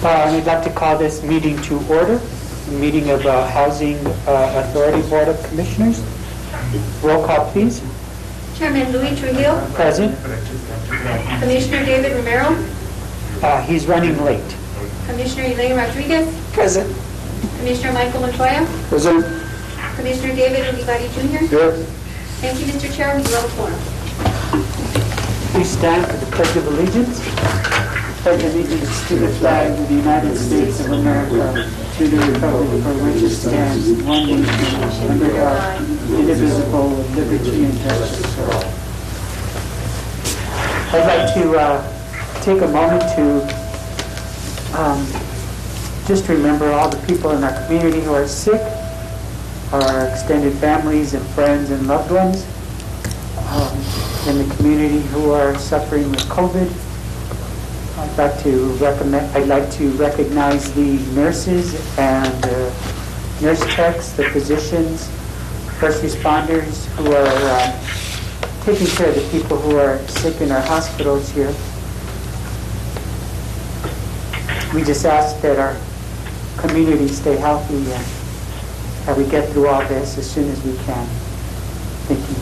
I'd like to call this meeting to order, meeting of Housing Authority Board of Commissioners. Roll call, please. Chairman Louis Trujillo. Present. Commissioner David Romero. He's running late. Commissioner Elaine Rodriguez. Present. Commissioner Michael Montoya. Present. Commissioner David Olivari Jr. Here. Thank you, Mr. Chair. We do have a quorum. Please stand for the Pledge of Allegiance. Pledge allegiance to the flag of the United States of America, to the republic for which it stands, one nation, under God, indivisible, with liberty and justice for all. I'd like to take a moment to just remember all the people in our community who are sick, our extended families and friends and loved ones in the community who are suffering with COVID. I'd like to recognize the nurses and nurse techs, the physicians, first responders who are taking care of the people who are sick in our hospitals here. We just ask that our community stay healthy and that we get through all this as soon as we can. Thank you.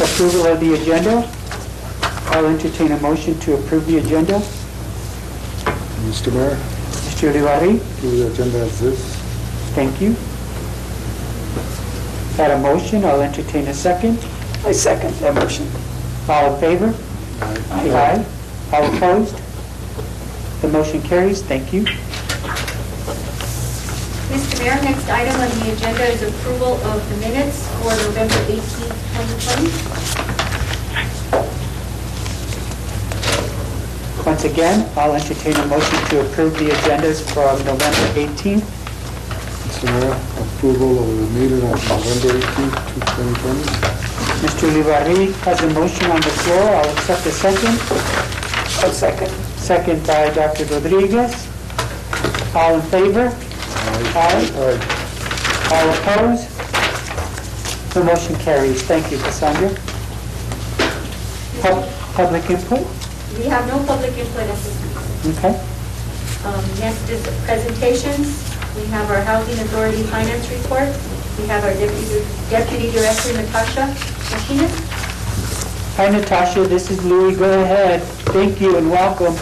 Approval of the agenda. I'll entertain a motion to approve the agenda. Mr. Mayor, Mr. Olivari. approve the agenda as this. Thank you. Had a motion. I'll entertain a second. I second that motion. All in favor? Aye. All opposed? The motion carries. Thank you. Mr. Mayor, next item on the agenda is approval of the minutes for November 18, 2020. Once again, I'll entertain a motion to approve the agendas from November 18th. Mr. Mayor, approval of the meeting of November 18th, 2020. Mr. Olivari has a motion on the floor. I'll accept a second. I'll second. Second by Dr. Rodriguez. All in favor? Aye. All opposed? The motion carries. Thank you, Cassandra. Public input? We have no public input at this time. Okay. Next is the presentations. We have our Housing Authority Finance Report. We have our Deputy Director, Natasha Martinez. Hi, Natasha. This is Louis. Go ahead. Thank you and welcome.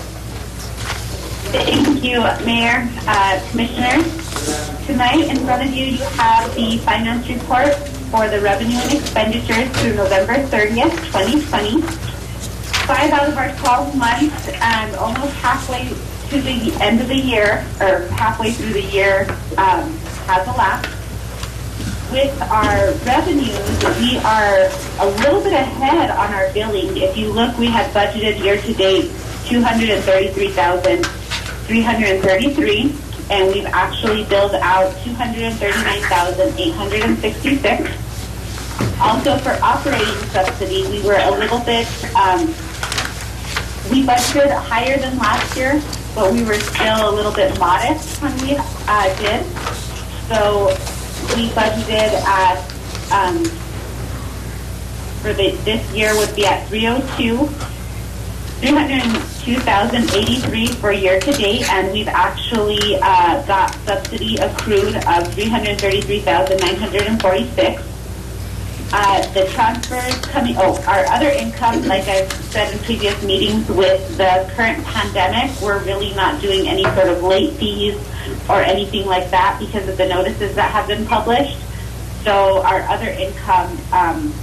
Thank you, Mayor, Commissioners. Tonight in front of you have the finance report for the revenue and expenditures through November 30th, 2020. 5 out of our 12 months and almost halfway to the end of the year, or halfway through the year, has elapsed. With our revenues, we are a little bit ahead on our billing. If you look, we had budgeted year-to-date $233,333, and we've actually billed out $239,866. Also, for operating subsidy, we were a little bit, we budgeted higher than last year, but we were still a little bit modest when we did. So we budgeted at, for this year would be at 302,083 for year to date, and we've actually got subsidy accrued of 333,946. The transfers coming, our other income, like I've said in previous meetings, with the current pandemic, we're really not doing any sort of late fees or anything like that because of the notices that have been published. So our other income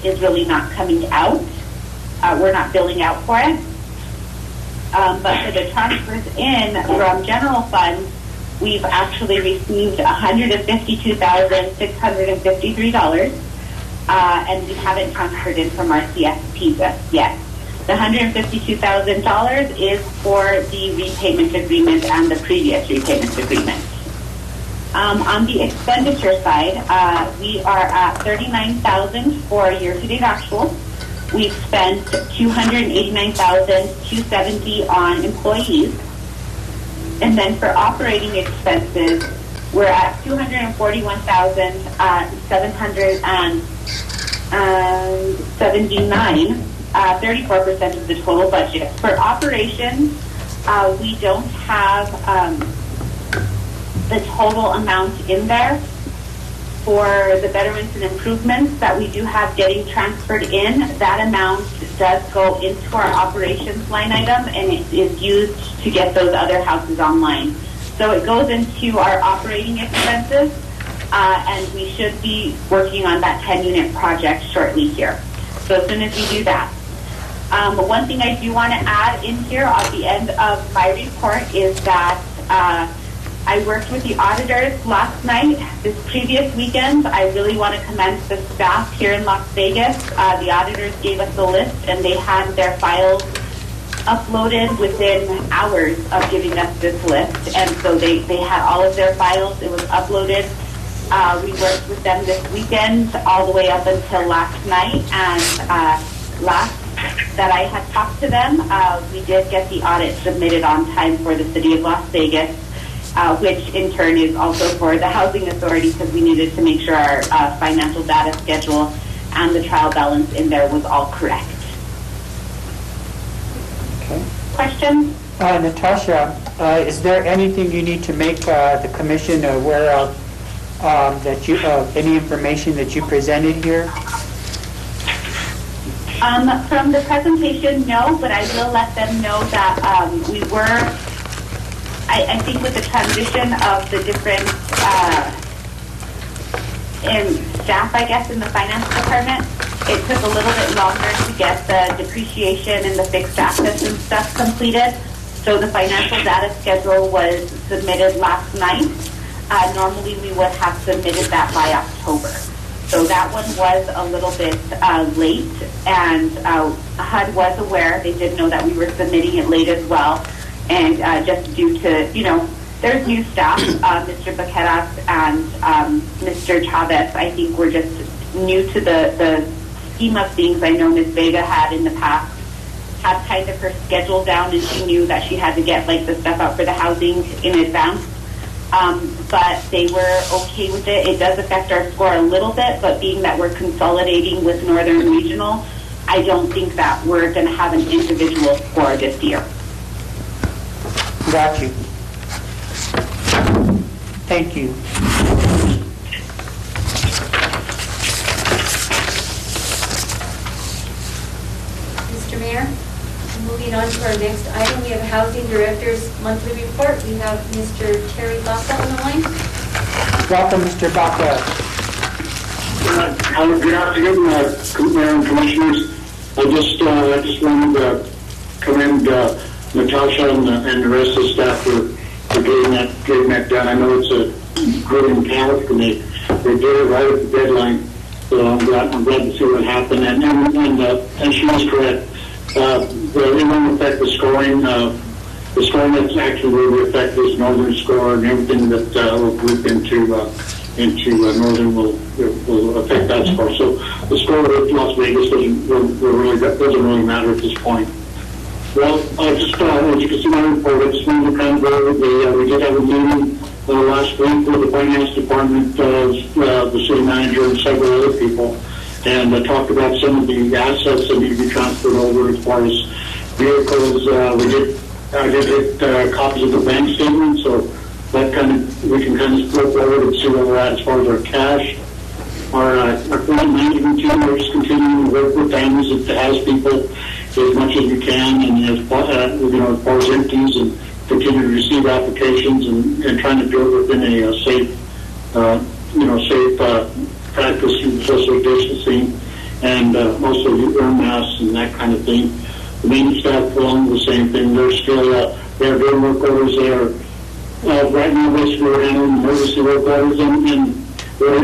is really not coming out. We're not billing out for it. But for the transfers in from general funds, we've actually received $152,653. And we haven't transferred in from our CSP just yet. The $152,000 is for the repayment agreement and the previous repayment agreement. On the expenditure side, we are at $39,000 for year-to-date actual. We've spent $289,270 on employees. And then for operating expenses, we're at $241,700 79, 34% of the total budget. For operations, we don't have the total amount in there for the betterments and improvements that we do have getting transferred in. That amount does go into our operations line item, and it is used to get those other houses online. So it goes into our operating expenses, and we should be working on that 10-unit project shortly here. So as soon as we do that. One thing I do want to add in here at the end of my report is that I worked with the auditors last night. This previous weekend, I really want to commend the staff here in Las Vegas. The auditors gave us a list, and they had their files uploaded within hours of giving us this list. And so they had all of their files. It was uploaded. We worked with them this weekend all the way up until last night. And last that I had talked to them, we did get the audit submitted on time for the City of Las Vegas, which in turn is also for the Housing Authority, because we needed to make sure our financial data schedule and the trial balance in there was all correct. Okay. Questions? Natasha, is there anything you need to make the commission aware of that you any information that you presented here? From the presentation, no, but I will let them know that we were, I think with the transition of the different staff, I guess, in the finance department, it took a little bit longer to get the depreciation and the fixed assets and stuff completed. So the financial data schedule was submitted last night. Normally we would have submitted that by October. So that one was a little bit late, and HUD was aware. They did know that we were submitting it late as well. And just due to, there's new staff, Mr. Baqueras and Mr. Chavez, I think we're just new to the scheme of things. I know Ms. Vega had in the past had kind of her schedule down, and she knew that she had to get the stuff out for the housing in advance. But they were okay with it. It does affect our score a little bit, but being that we're consolidating with Northern Regional, I don't think that we're going to have an individual score this year. Got you. Thank you. Mr. Mayor, moving on to our next item, we have Housing Director's Monthly Report. We have Mr. Terry Baca on the line. Welcome, Mr. Baca. Good afternoon, Mayor and Commissioners. I just wanted to commend Natasha and the rest of the staff for getting that done. I know it's a grueling task, and they did it right at the deadline. So I'm glad to see what happened. And she was correct. It won't affect the scoring. The scoring that's actually really affect this Northern score, and everything that will group into Northern will affect that score. So the score of Las Vegas doesn't really matter at this point. Well, as you can see in my report, I just wanted to kind of go over we did have a meeting last week with the finance department, the city manager, and several other people, and talked about some of the assets that need to be transferred over as far as vehicles. I did get copies of the bank statement, so that we can kind of flip over and see where we're at as far as our cash. Our current management team is continuing to work with families that has people as much as we can, and as far as empties, and continue to receive applications and trying to do it within a safe practice and social distancing, and also wear masks and that kind of thing. The main staff along the same thing. They're still they're doing work orders there. Right now, basically, we're handling emergency work orders, and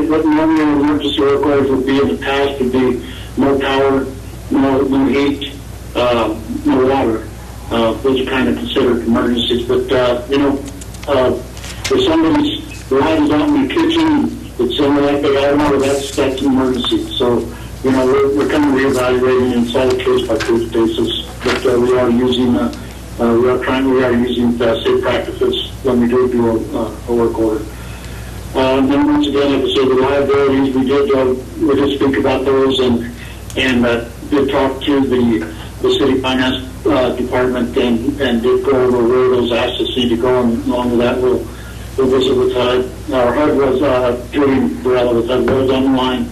what normally emergency work orders would be in the past would be no power, no heat, no water. Those are kind of considered emergencies. But if somebody's light is out in the kitchen, it's something like they have water, that's an emergency. So we're kind of reevaluating, and it's all a case by case basis. But we are using safe practices when we do a work order. Then once again, like I said, the liabilities, we did speak about those and did talk to the city finance department and did go over where those assets need to go, and along with that, we'll visit with HUD. Our HUD was, Julian Varela with HUD was on the line,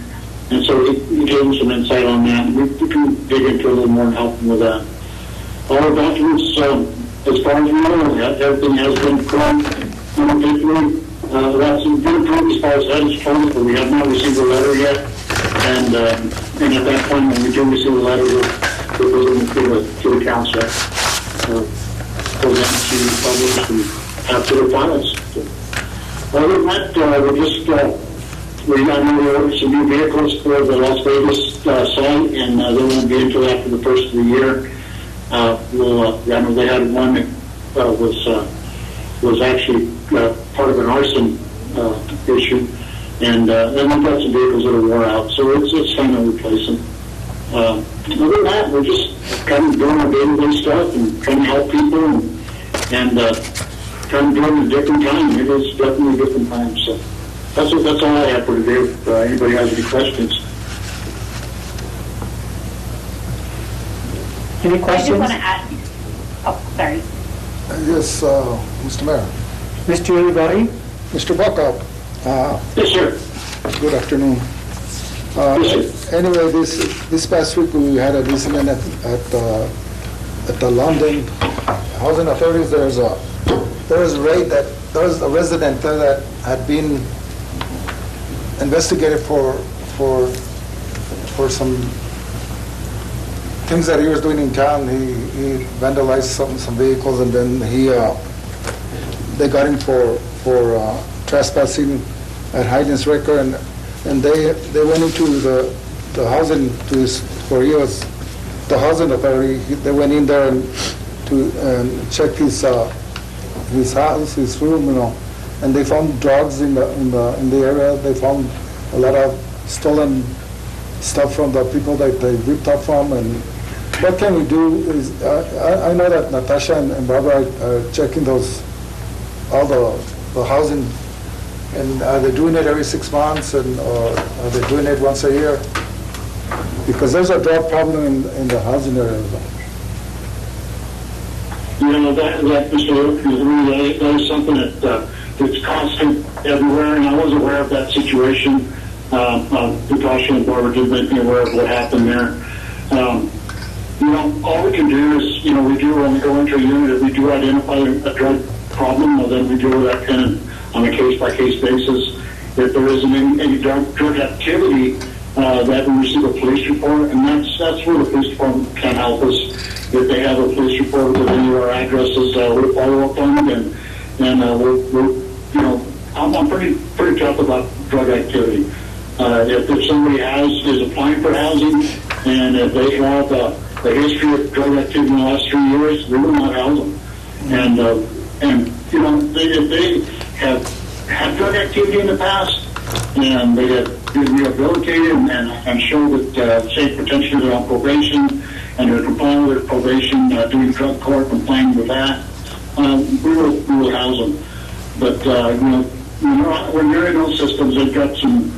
and so he gave us some insight on that. We can dig into a little more and help them with that. All our documents, as far as we know, everything has been approved individually. That's been approved as far as that is told, but we have not received a letter yet. And at that point, when we do receive a letter, we'll go to the council, present to the public and after the files. Other than that, we're just, we got some new vehicles for the Las Vegas site, and they won't be until after the first of the year. I know they had one that was actually part of an arson issue, and then we've got some vehicles that are wore out, so it's time to replace them. Other than that, we're just kind of doing our day-to-day stuff and trying to help people and kind of doing a different time. It is definitely a different time, so that's all I have for today. If anybody has any questions. Any I just questions? want to add, oh, sorry. Yes, Mr. Mayor. Mr. Uribarri? Mr. Baca, Yes, sir. good afternoon. Anyway, this past week we had an incident at the London Housing Authorities. There was a resident there that had been investigated for some things that he was doing in town. He vandalized some vehicles, and then they got him for trespassing at Highlands Record, and they went into the housing where he was the housing authority. They went in there and checked his house, his room, and they found drugs in the area. They found a lot of stolen stuff from the people that they ripped up from. And what can we do is, I know that Natasha and Barbara are checking all the housing, and are they doing it every 6 months, or are they doing it once a year? Because there's a drug problem in the housing area. That is something that's constant everywhere, and I was aware of that situation. Natasha and Barbara did make me aware of what happened there. All we can do is, we do, when we go into a unit, if we do identify a drug problem, well, then we deal with that kind of on a case-by-case basis. If there isn't any drug activity, that we receive a police report, and that's where the police department can help us. If they have a police report with any of our addresses, we'll follow up on it, and we'll I'm pretty tough about drug activity. If somebody is applying for housing, and if they have a history of drug activity in the last 3 years, we will not house them. And if they have had drug activity in the past, and they have been rehabilitated and show that, say, potentially they're on probation, and they're complying with probation, doing drug court, complying with that, we will house them. But when you're in those systems, they've got some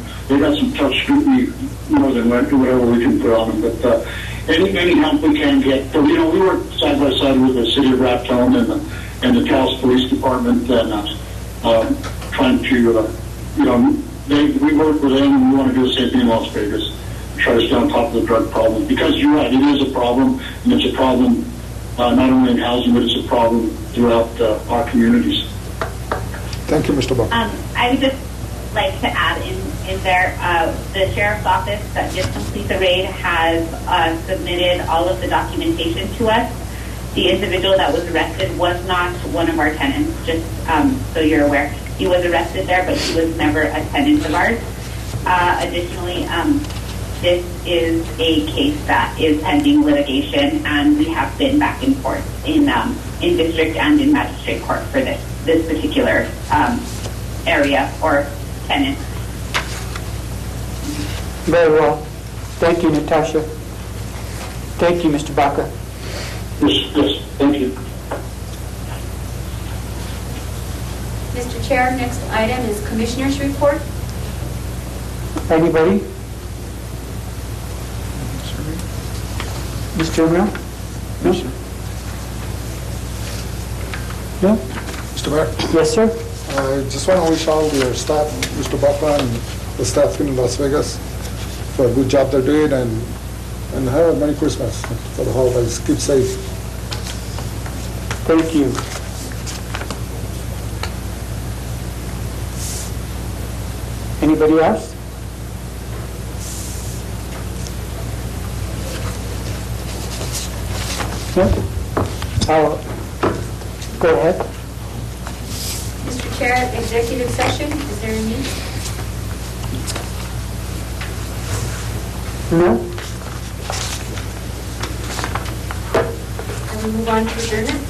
tough scrutiny more than whatever we can put on them. But any help we can get. But we work side by side with the city of Raton and the Taos Police Department, and trying to we work with them, and we want to do the same thing in Las Vegas. Try to stay on top of the drug problem, because you're right, it is a problem, and it's a problem not only in housing, but it's a problem throughout our communities. Thank you, Mr. Buck. I would just like to add in there, the sheriff's office that did complete the raid has submitted all of the documentation to us. The individual that was arrested was not one of our tenants, just so you're aware. He was arrested there, but he was never a tenant of ours. Additionally, this is a case that is pending litigation, and we have been back and forth in district and in magistrate court for this particular area or tenant. Very well. Thank you, Natasha. Thank you, Mr. Baca. Yes, thank you. Mr. Chair, next item is Commissioners' Report. Anybody? Mr. Romero? No? No? Mr. Mayor, Yes, sir? I just want to wish all your staff, Mr. Buffa and the staff in Las Vegas, for a good job they're doing, and have a Merry Christmas for the holidays. Keep safe. Thank you. Anybody else? No? Go ahead. Mr. Chair, executive session, is there a need? No? I will move on to adjournment.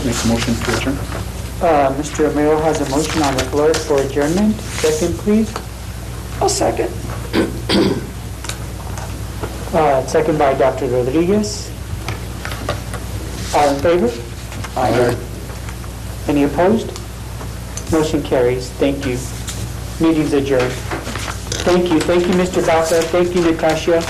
Make a motion to adjourn. Mr. Romero has a motion on the floor for adjournment. Second, please. I'll second. Second by Dr. Rodriguez. All in favor? Aye. Any opposed? Motion carries. Thank you. Meeting's adjourned. Thank you. Thank you, Mr. Baca. Thank you, Natasha.